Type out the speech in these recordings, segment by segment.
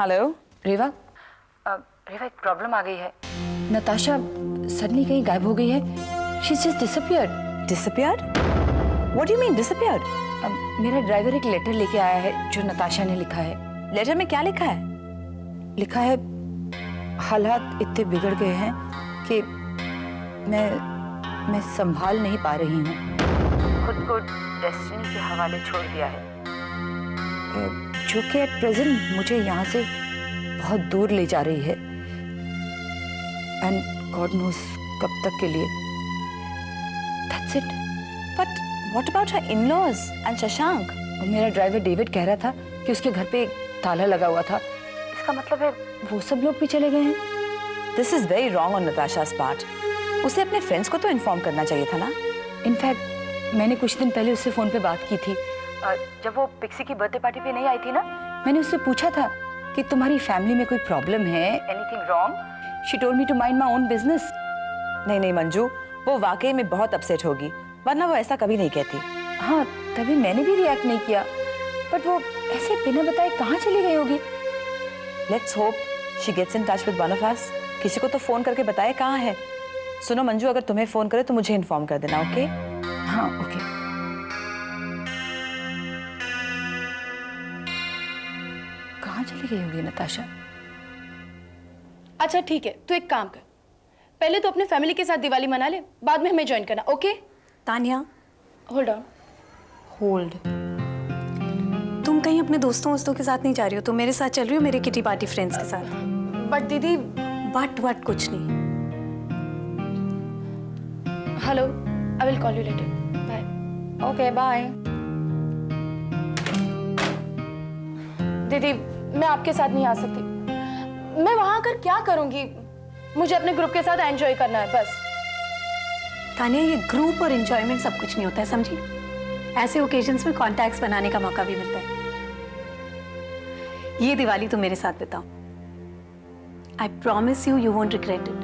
Hello रेवा, रेवा एक problem आ गई है। नताशा सडनली कहीं गायब हो गई है। She is just disappeared. Disappeared? What do you mean disappeared? मेरा ड्राइवर एक लेटर लेके आया है जो नताशा ने लिखा है। लेटर में क्या लिखा है? लिखा है हालात इतने बिगड़ गए हैं कि मैं संभाल नहीं पा रही हूँ। खुद को डेस्टिनी के हवाले छोड़ दिया है, जो कि एट प्रेजेंट मुझे यहाँ से बहुत दूर ले जा रही है। एंड गॉड नोस कब तक के लिए। That's it. But what about her in-laws and Shashank? मेरा ड्राइवर डेविड कह रहा था कि उसके घर पे एक ताला लगा हुआ था। इसका मतलब है वो सब लोग भी चले गए हैं। This is very wrong on Natasha's part. उसे अपने फ्रेंड्स को तो इन्फॉर्म करना चाहिए था ना। इनफैक्ट मैंने कुछ दिन पहले उससे फोन पे बात की थी। जब वो पिक्सी की बर्थडे पार्टी पे नहीं आई थी ना, मैंने उससे पूछा था कि तुम्हारी फैमिली में कोई प्रॉब्लम है, anything wrong? She told me to mind my own business. नहीं मंजू, वो वाकई में बहुत अपसेट होगी, वरना वो ऐसा कभी नहीं कहती। हाँ, तभी मैंने भी रिएक्ट नहीं किया, बट वो ऐसे बिना बताए कहाँ चली गई होगी। Let's hope she gets in touch with one of us. किसी को तो फोन करके बताए कहाँ है। सुनो मंजू, अगर तुम्हें फोन करे तो मुझे इन्फॉर्म कर देना, ओके? हाँ, ओके। कहाँ चली गई होगी नताशा? अच्छा ठीक है, तू एक काम कर, पहले तो अपने फैमिली के साथ दिवाली मना ले, बाद में हमें ज्वाइन करना, okay? Tania, hold on. Hold. तुम कहीं अपने दोस्तों के साथ नहीं जा रही हो? तुम मेरे साथ चल रही हो, मेरे किटी पार्टी फ्रेंड्स के साथ। बट दीदी। बट कुछ नहीं। Hello, I will call you later. Bye. Okay, bye. दीदी, मैं आपके साथ नहीं आ सकती। मैं वहां आकर क्या करूंगी? मुझे अपने ग्रुप के साथ एंजॉय करना है बस। तानिया, ये ग्रुप और एंजॉयमेंट सब कुछ नहीं होता है, समझी? ऐसे ओकेजन्स में कॉन्टैक्ट्स बनाने का मौका भी मिलता है। ये दिवाली तुम मेरे साथ बिताओ। I promise you, you won't regret it.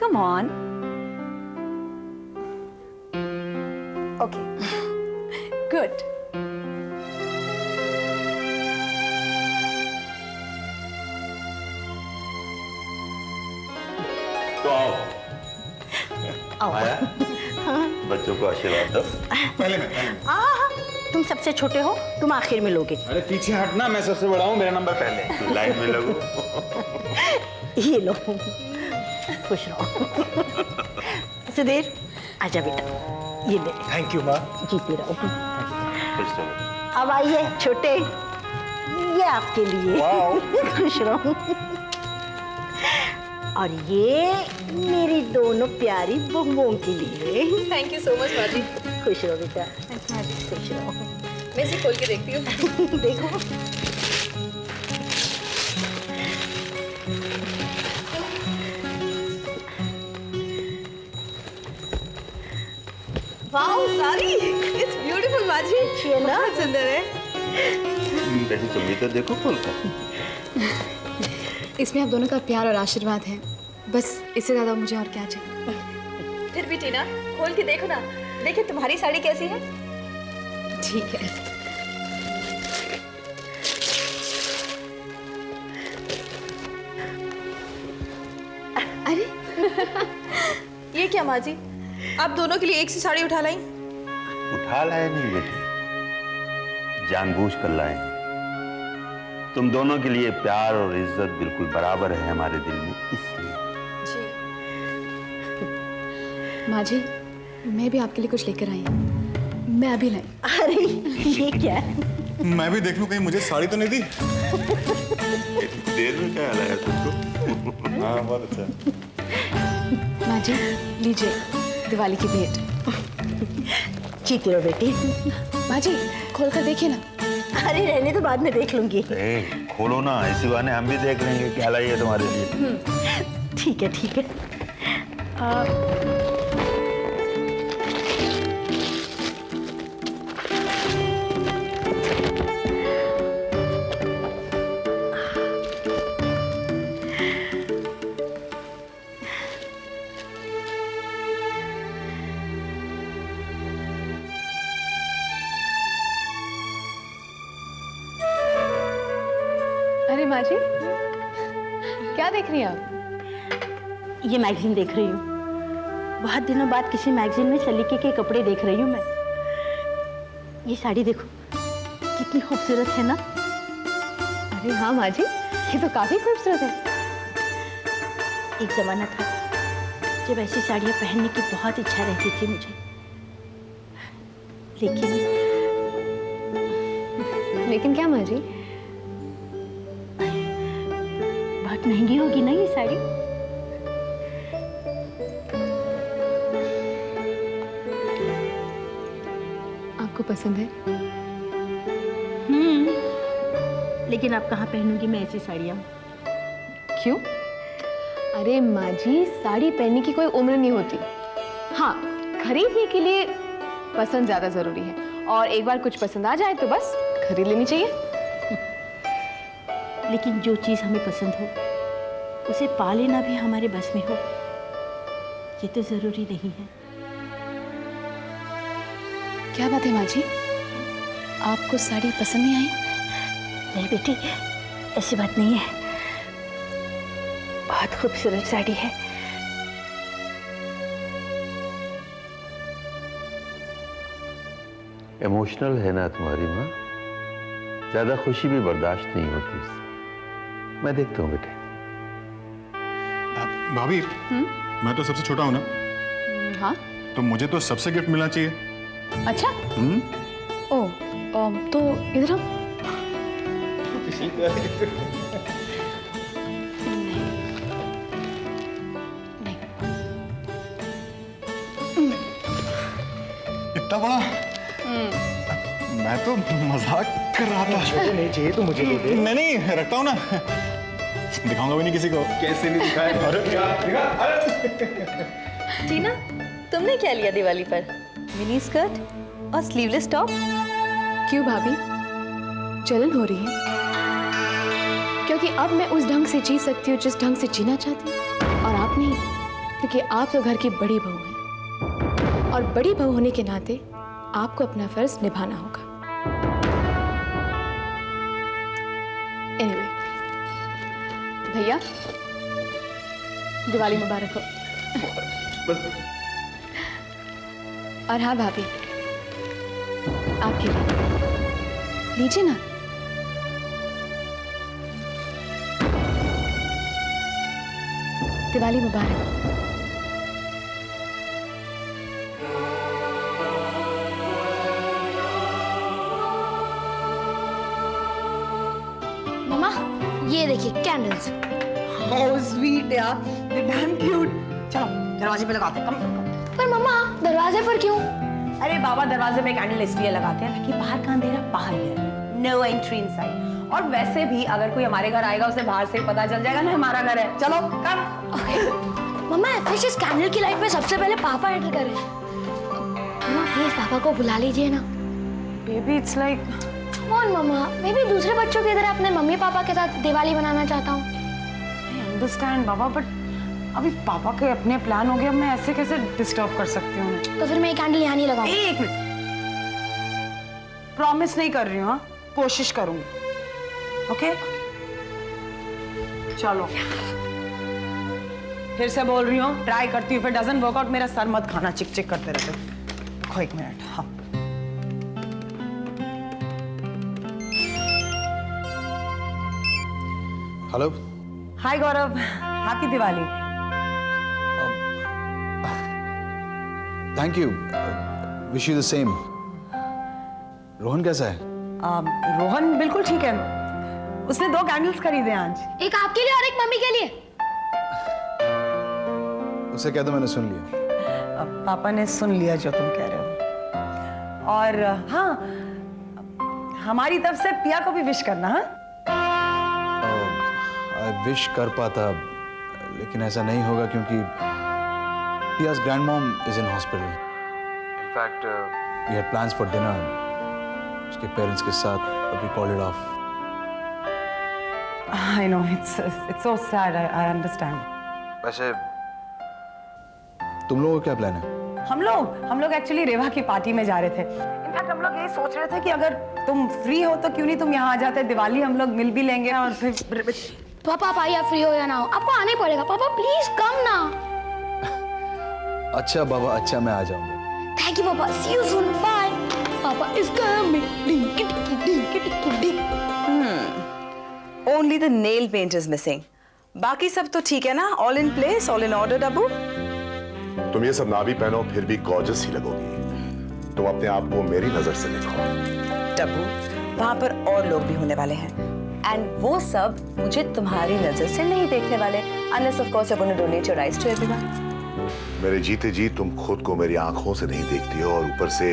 Come on. Okay, good. तो आओ आया। बच्चों को आशीर्वाद दो। पहले मैं तुम सबसे छोटे हो, तुम आखिर में लोगे। अरे पीछे हटना, मैं सबसे बड़ा हूँ, मेरा नंबर पहले। तू लाइन में लगो। ये लो, खुश रहो। सुधीर, आजा बेटा, ये ले। थैंक यू माँ। जीती रहो। खुश रहो। अब आइए छोटे, ये आपके लिए। खुश रहो। और ये मेरी दोनों प्यारी बहुओं के लिए। थैंक यू सो मच माजी। खुश रहो बेटा, खुश रहो। मैं इसे खोल के देखती हूँ। देखो, वाओ, सारी इट्स ब्यूटीफुल माजी। अच्छी है ना? बहुत सुंदर है। वैसे तुम भी तो देखो खोल कर। इसमें आप दोनों का प्यार और आशीर्वाद है, बस इससे ज्यादा मुझे और क्या चाहिए। फिर भी टीना, खोल के देखो ना, देखिए तुम्हारी साड़ी कैसी है। ठीक है। अरे ये क्या माँ जी, आप दोनों के लिए एक सी साड़ी उठा लाई? उठा लाए नहीं बेटी, जानबूझ कर लाए हैं। तुम दोनों के लिए प्यार और इज्जत बिल्कुल बराबर है हमारे दिल में, इसलिए। जी माँ जी, मैं भी आपके लिए कुछ लेकर आई हूँ। मैं अभी नहीं। अरे ये क्या है? मैं भी देख लूं, कहीं मुझे साड़ी तो नहीं दी? देर में क्या लाया तुमको? हाँ, बहुत अच्छा। माँ जी, लीजिए दिवाली की भेंट। जीती रहो बेटी। माँ जी, खोल कर देखिए ना। अरे रहने तो, बाद में देख लूंगी। खोलो ना, इसी बहाने हम भी देख लेंगे क्या लाई है तुम्हारे लिए। ठीक है, ठीक है। अरे माँ जी, क्या देख रही हैं आप? ये मैगजीन देख रही हूँ। बहुत दिनों बाद किसी मैगजीन में सलीके के कपड़े देख रही हूँ मैं। ये साड़ी देखो, कितनी खूबसूरत है ना। अरे हाँ माँ जी, ये तो काफी खूबसूरत है। एक जमाना था जब ऐसी साड़ियाँ पहनने की बहुत इच्छा रहती थी मुझे, लेकिन क्या माँ जी? बहुत महंगी होगी ना ये साड़ी। आपको पसंद है? लेकिन अब कहाँ पहनूंगी मैं ऐसी साड़ियाँ। क्यों? अरे माँ जी, साड़ी पहनने की कोई उम्र नहीं होती। हाँ, खरीदने के लिए पसंद ज्यादा जरूरी है, और एक बार कुछ पसंद आ जाए तो बस खरीद लेनी चाहिए। लेकिन जो चीज़ हमें पसंद हो उसे पा लेना भी हमारे बस में हो, ये तो जरूरी नहीं है। क्या बात है माँ जी, आपको साड़ी पसंद नहीं आई? नहीं बेटी, ऐसी बात नहीं है। बहुत खूबसूरत साड़ी है। इमोशनल है ना तुम्हारी माँ, ज्यादा खुशी भी बर्दाश्त नहीं होती उससे। मैं देखता हूँ बेटे। भाभी, मैं तो सबसे छोटा हूँ ना, हाँ। तो मुझे तो सबसे गिफ्ट मिलना चाहिए। अच्छा। ओ, तो इधर हम। इतना बड़ा? मैं तो मजाक कर रहा था। छोटे नहीं चाहिए तो मुझे दे दे। नहीं, रखता हूँ ना, दिखाऊंगा भी नहीं किसी को। कैसे नहीं दिखाएगा? अरे टीना, तुमने क्या लिया दिवाली पर? मिनी स्कर्ट और स्लीवलेस टॉप? क्यों भाभी, जलन हो रही है? क्योंकि अब मैं उस ढंग से जी सकती हूँ जिस ढंग से जीना चाहती हूँ, और आप नहीं, क्योंकि आप तो घर की बड़ी बहू हैं, और बड़ी बहू होने के नाते आपको अपना फर्ज निभाना होगा। एनीवे, भैया, दिवाली मुबारक हो। और हाँ भाभी, आपके लिए लीजिए ना। दिवाली मुबारक हो। मम्मा, ये देखिए कैंडल्स। हाउ स्वीट यार, डैम क्यूट। चलो दरवाजे पे लगाते हैं। पर मम्मा, दरवाजे पर क्यों? अरे बाबा, दरवाजे पे कैंडल इसलिए लगाते हैं ताकि बाहर का अंधेरा बाहर ही रहे। No entry inside. और वैसे भी अगर कोई हमारे घर आएगा उसे बाहर से ही पता चल जाएगा ना हमारा घर है। चलो कम। मम्मा, एटलीस्ट इस कैंडल की लाइट में सबसे पहले पापा एंटर करें। मम्मा प्लीज पापा को बुला लीजिए ना। बेबी इट्स लाइक, कौन मम्मा, मैं भी दूसरे बच्चों की तरह अपने मम्मी पापा के साथ दिवाली मनाना चाहता हूँ। आई अंडरस्टैंड बाबा, बट अभी पापा के अपने प्लान हो गए। अब मैं ऐसे कैसे डिस्टर्ब कर सकती हूँ? तो फिर मैं ये कैंडल यहाँ नहीं लगाऊंगी। एक मिनट, प्रॉमिस नहीं कर रही हूँ, कोशिश करूंगी। ओके चलो, फिर से बोल रही हूँ, ट्राई करती हूँ। फिर डजंट वर्क आउट, मेरा सर मत खाना, चिक चिक करते रहते। देखो एक मिनट। हाँ, hello. Hi Gaurav, happy Diwali. Thank you, wish you the same. Rohan कैसा है? रोहन बिल्कुल ठीक है, उसने 2 कैंडल्स खरीदे आज। एक आपके लिए और एक मम्मी के लिए। उसे कह दो मैंने सुन लिया। पापा ने सुन लिया जो तुम कह रहे हो। और हाँ, हमारी तरफ से पिया को भी विश करना। हाँ, आई विश कर पाता, लेकिन ऐसा नहीं होगा क्योंकि पिया's grandmom is in hospital. In fact, we had plans for dinner. उसके पेरेंट्स के साथ, but we called it off. I know, it's so sad. I understand. वैसे तुम लोगों का क्या प्लान है? हम लोग एक्चुअली रेवा की पार्टी में जा रहे थे। इनफैक्ट हम लोग यही सोच रहे थे कि अगर तुम फ्री हो तो क्यों नहीं तुम यहाँ आ जाते, दिवाली हम लोग मिल भी लेंगे और फिर पापा आप आइए, आप फ्री हो या ना हो आपको आना ही पड़ेगा। पापा प्लीज कम ना। अच्छा बाबा, अच्छा मैं आ जाऊंगा। Thank you papa, see you soon, bye. Papa is coming. Only the nail paint is missing, बाकी सब तो ठीक है ना? All in place, all in order. Dabbu तुम ये सब ना भी पहनो फिर भी गॉर्जियस ही लगोगी। तुम अपने आप को मेरी नजर से देखो। डब्बू, वहां पर और लोग भी होने वाले हैं एंड वो सब मुझे तुम्हारी नजर से नहीं देखने वाले, unless of course you're going to donate your eyes to everyone. मेरे जीते जी तुम खुद को मेरी आंखों से नहीं देखती हो और ऊपर से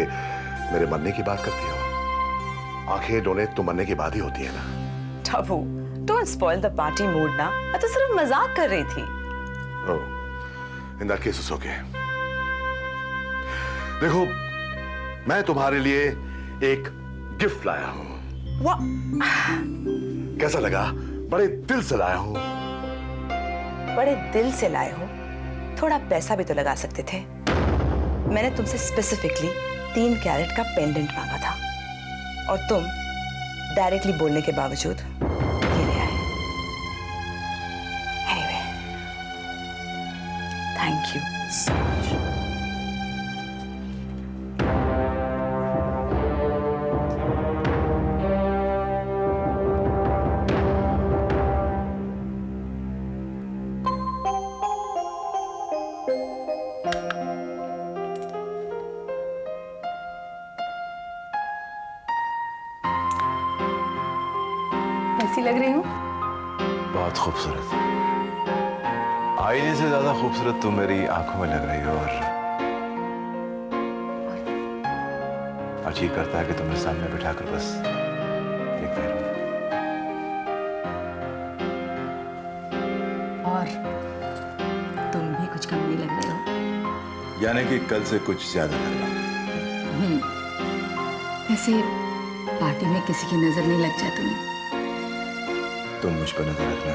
मेरे मरने की बात करती हो। आंखें डोनेट तो मरने के बाद ही होती है ना। डब्बू, don't spoil the party mood ना, मैं तो सिर्फ मजाक कर रही थी। Oh, in that case it's okay. देखो, मैं तुम्हारे लिए एक गिफ्ट लाया हूं। कैसा लगा? बड़े दिल से लाया हूं। बड़े दिल से लाए हो, थोड़ा पैसा भी तो लगा सकते थे। मैंने तुमसे स्पेसिफिकली 3 कैरेट का पेंडेंट मांगा था और तुम डायरेक्टली बोलने के बावजूद ये ले आए। Anyway, thank you so much. कैसी लग रही हूँ? बहुत खूबसूरत। आईने से ज्यादा खूबसूरत तुम मेरी आंखों में लग रही हो और जी करता है कि तुम्हें सामने बिठाकर बस देखते रहूं। और तुम भी कुछ कम नहीं लग रहे हो। यानी कि कल से कुछ ज्यादा लग रहा हूं। वैसे पार्टी में किसी की नजर नहीं लग जाए तुम्हें? तुम मुझ पर नजर रखना,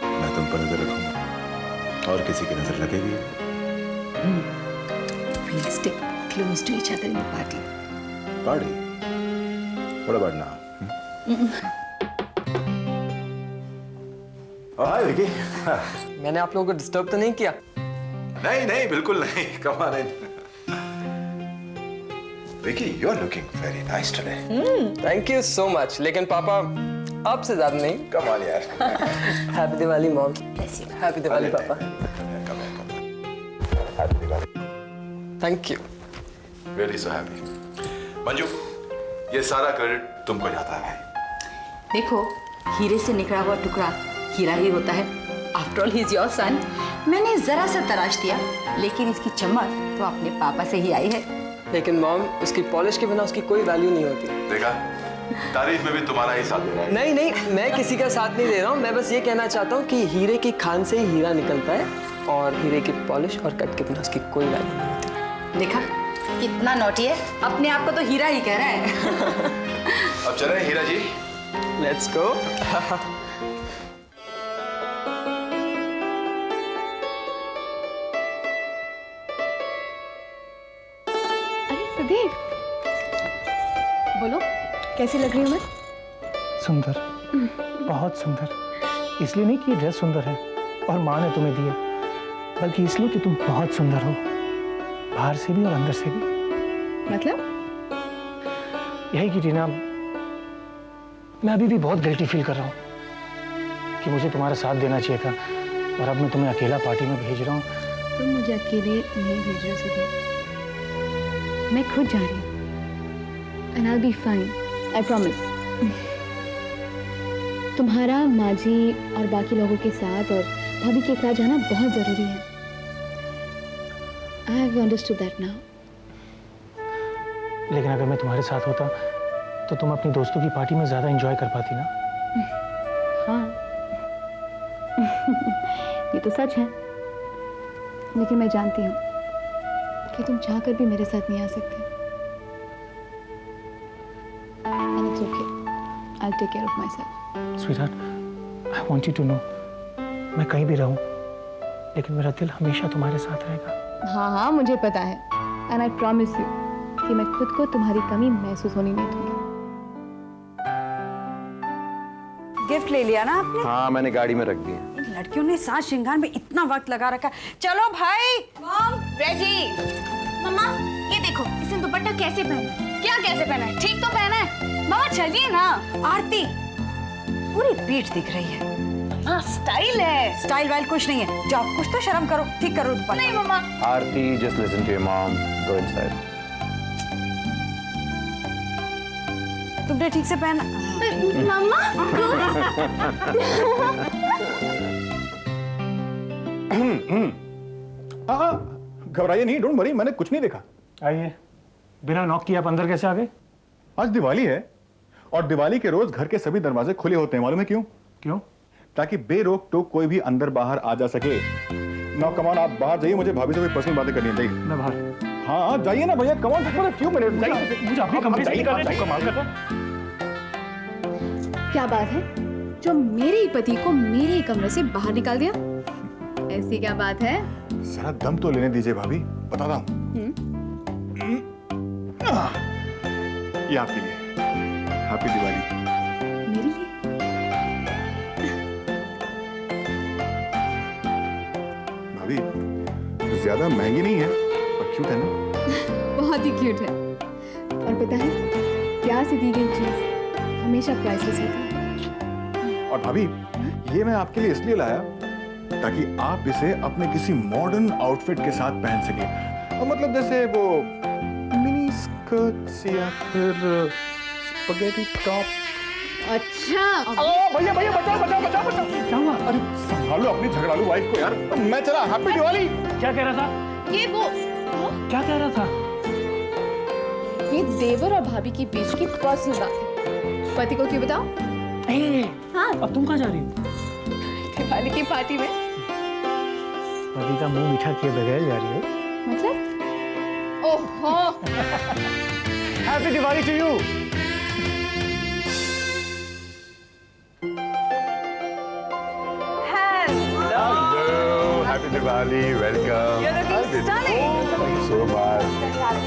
मैं तुम पर नजर रखूंगा और किसी की नजर लगेगी। We'll stick close to each other in the party. Party? What about now? Oh, hi Vicky. मैंने आप लोगों को डिस्टर्ब तो नहीं किया? नहीं नहीं बिल्कुल नहीं, come on in. Vicky, you're looking very nice today. Thank you so much, लेकिन पापा आपसे ज्यादा नहीं। Come on यार. Happy Diwali mom. Happy Diwali पापा। Come on. Happy Diwali. Thank you. Really so happy. Manju, ये सारा क्रेडिट तुमको जाता है भाई। देखो, हीरे से निकला हुआ टुकड़ा हीरा ही होता है। After all he is your son. मैंने जरा सा तराश दिया, लेकिन इसकी चमक तो अपने पापा से ही आई है। लेकिन मॉम, उसकी पॉलिश के बिना उसकी कोई वैल्यू नहीं होती। देखा, तारीफ में भी तुम्हारा ही साथ दे रहा है। नहीं नहीं, मैं किसी का साथ नहीं दे रहा हूँ। मैं बस ये कहना चाहता हूँ कि हीरे की खान से ही हीरा निकलता है और हीरे की पॉलिश और कट के बिना उसकी कोई वैल्यू नहीं होती। देखा कितना नोटी है, अपने आप को तो हीरा ही कह रहा है। अब चले हीरा जी। Let's go. अरे सुधीर, बोलो कैसी लग रही हूँ मैं? सुंदर, बहुत सुंदर। इसलिए नहीं कि ये ड्रेस सुंदर है और माँ ने तुम्हें दी है, बल्कि इसलिए कि तुम बहुत सुंदर हो, बाहर से भी और अंदर से भी। मतलब? यही कि टीना, मैं अभी भी बहुत गिल्टी फील कर रहा हूँ कि मुझे तुम्हारा साथ देना चाहिए था और अब मैं तुम्हें अकेला पार्टी में भेज रहा हूँ। तुम मुझे अकेले नहीं भेज रहे हो सुधीर, मैं खुद जा रही हूँ and I'll be fine, I promise. तुम्हारा माजी और बाकी लोगों के साथ और भाभी के साथ जाना बहुत जरूरी है। I have understood that now. लेकिन अगर मैं तुम्हारे साथ होता तो तुम अपनी दोस्तों की पार्टी में ज्यादा एंजॉय कर पाती ना। हाँ। ये तो सच है, लेकिन मैं जानती हूँ कि तुम चाहकर भी मेरे साथ नहीं आ सकते। And it's okay. I'll take care of myself. Sweetheart, I want you to know, मैं कहीं भी रहूं, लेकिन मेरा दिल हमेशा तुम्हारे साथ रहेगा। हाँ हाँ मुझे पता है, and I promise you, कि मैं खुद को तुम्हारी कमी महसूस होने नहीं दूंगी। गिफ्ट ले लिया ना आपने? हाँ, मैंने गाड़ी में रख दिया। इन लड़कियों ने साज श्रृंगार में इतना वक्त लगा रखा है। चलो भाई। मॉम, रेजी। मम्मा, ये देखो, इसने दुपट्टा कैसे पहना है? क्या कैसे पहना है? ठीक तो पहना है। मम्मा चलिए ना। आरती, पूरी पीठ दिख रही है। हाँ, स्टाइल है। स्टाइल वाइल कुछ नहीं है। जाओ, कुछ तो शर्म करो। ठीक करो दुपट्टा। नहीं मम्मा। आरती, just listen to your mom. Go inside. तुमने ठीक से पहना। मम्मा, घबराइए नहीं, डोंट वरी, मैंने कुछ नहीं देखा। आइए, बिना नॉक किए आप अंदर कैसे आ गए? आज दिवाली है और दिवाली के रोज घर के सभी दरवाजे खुले होते हैं, मालूम है क्यों? क्यों? ताकि बेरोक टोक कोई भी अंदर बाहर आ जा सके। नाउ कम ऑन, आप बाहर जाइए, मुझे भाभी से कोई पर्सनल बातें करनी है। जाइए। मैं बाहर। हाँ जाइए ना भैया, come on, just for a few minutes. जाइए। मुझे अपने कमरे से निकालने दो। कमाल कर रहे हैं। क्या बात है जो मेरे ही पति को मेरे ही कमरे से बाहर निकाल दिया? ऐसी क्या बात है? जरा दम तो लेने दीजिए भाभी, बताता हूँ। ये आपके लिए। हैप्पी दिवाली। मेरे लिए? भाभी ज्यादा महंगी नहीं है पर क्यूट है ना? बहुत ही क्यूट है। और पता है, प्यार से दी गई चीज हमेशा प्राइसलेस होती है। और भाभी ये मैं आपके लिए इसलिए लाया ताकि आप इसे अपने किसी मॉडर्न आउटफिट के साथ पहन सके। और मतलब जैसे वो मिनी स्कर्ट्स या फिर स्पगेटी टॉप। अच्छा। भैया भैया बचाओ बचाओ बचाओ बचाओ। क्या हुआ? अरे संभालो अपनी झगड़ालू वाइफ को यार। मैं चला। हैप्पी दिवाली। क्या कह रहा था? ये वो क्या कह रहा था? ये देवर और भाभी के बीच की पर्सनल बात है। पति को क्यों बताओ? हाँ। अब तुम कहाँ जा रही हो? दिवाली की पार्टी में। पति का मुंह मीठा किए बगैर जा रही हो? मतलब? ओहो। Happy Diwali to you. Happy Diwali, welcome. You're looking stunning. Thank you so much.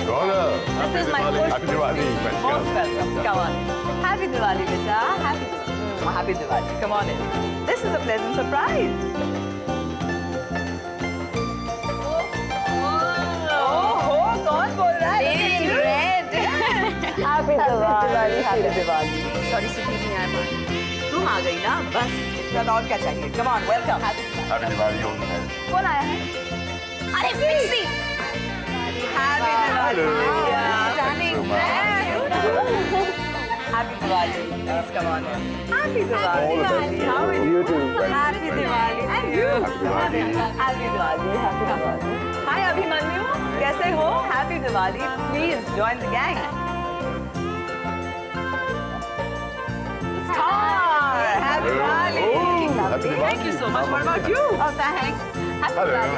Gaurav, This is my Happy Diwali, welcome. Most welcome. Come on in. Happy Diwali, beta. Happy Diwali. Happy Diwali. Come on in. This is a pleasant surprise. Oh, कौन बोल रहा है? Lady in red. Happy Diwali. Happy Diwali. Sorry, सुधी नहीं आया बात। तुम आ गई ना, बस इसके बाद और क्या चाहिए? Come on, welcome. Happy Diwali, all the best. कौन आया है? अरे pixie. Happy Diwali. Thank you so much. Happy Diwali. Please come on in. Happy Diwali. All the best. How are you? You too. Happy Diwali. And you. Happy Diwali. Happy Diwali. Happy Diwali. Hi Abhimanyu. कैसे हो? Happy Diwali. Please join the gang. Star. Happy Diwali. Oh, Happy Diwali. Thank you so much. What about you? Oh, thanks. Happy Hello, Diwali.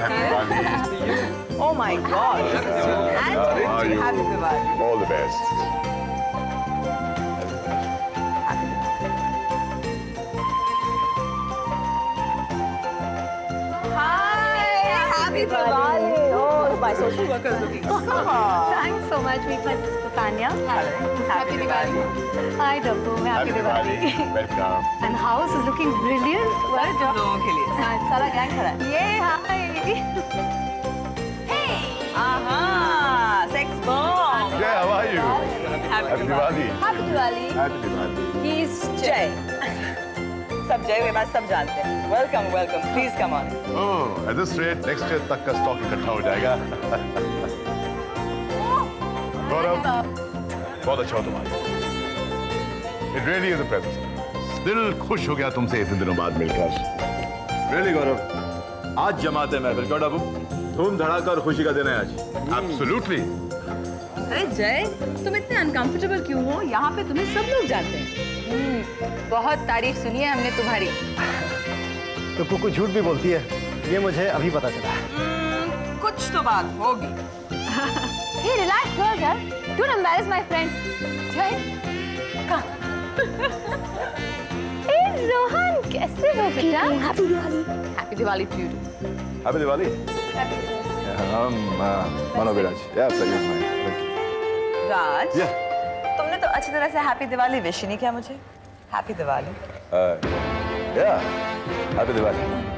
Happy Diwali. Oh my God. And How are you? Happy Diwali. All the best. Hi. Happy Diwali. Oh, my social worker is looking so hot. Thanks so much. Meet my sister Tanya. Happy Diwali. Hi, Dabbu. Happy Diwali. Welcome. And house is looking brilliant. सारे तुम लोगों के लिए सारा gang खड़ा है। Yay, hi. Hey. आहा, sex bomb. Jay, how are you? Happy Diwali. Happy Diwali. Happy Diwali. He's Jay. सब जय वे बात सब जानते हैं। Welcome, welcome. Please come on. Oh, at this rate, next year तक का स्टॉक इकट्ठा हो जाएगा। गौरव, बहुत अच्छा हो तुम्हारा। It really is a present. दिल खुश हो गया तुमसे इतने दिनों बाद मिलकर। Really, गौरव, आज जमाते महफिल क्यों डबू? धूम धड़ाका और खुशी का दिन है आज। Absolutely. अरे जय, तुम इतने अनकंफर्टेबल क्यों हो? यहाँ पे तुम्हें सब लोग जानते हैं। बहुत तारीफ सुनी है हमने तुम्हारी। तो कुकू झूठ भी बोलती है, ये मुझे अभी पता चला। कुछ तो बात होगी। Hey, relax, girl. Don't embarrass my friend. Jay, come. Hey, Rohan, कैसे हो बेटा? Happy Diwali. Happy Diwali to you too. Happy Diwali. Manoj Viraj. Yeah, pleasure is mine. Thank you. Raj, Yeah. तुमने तो अच्छी तरह से हैप्पी दिवाली विश ही नहीं किया मुझे। Happy Diwali. Yeah. Happy Diwali.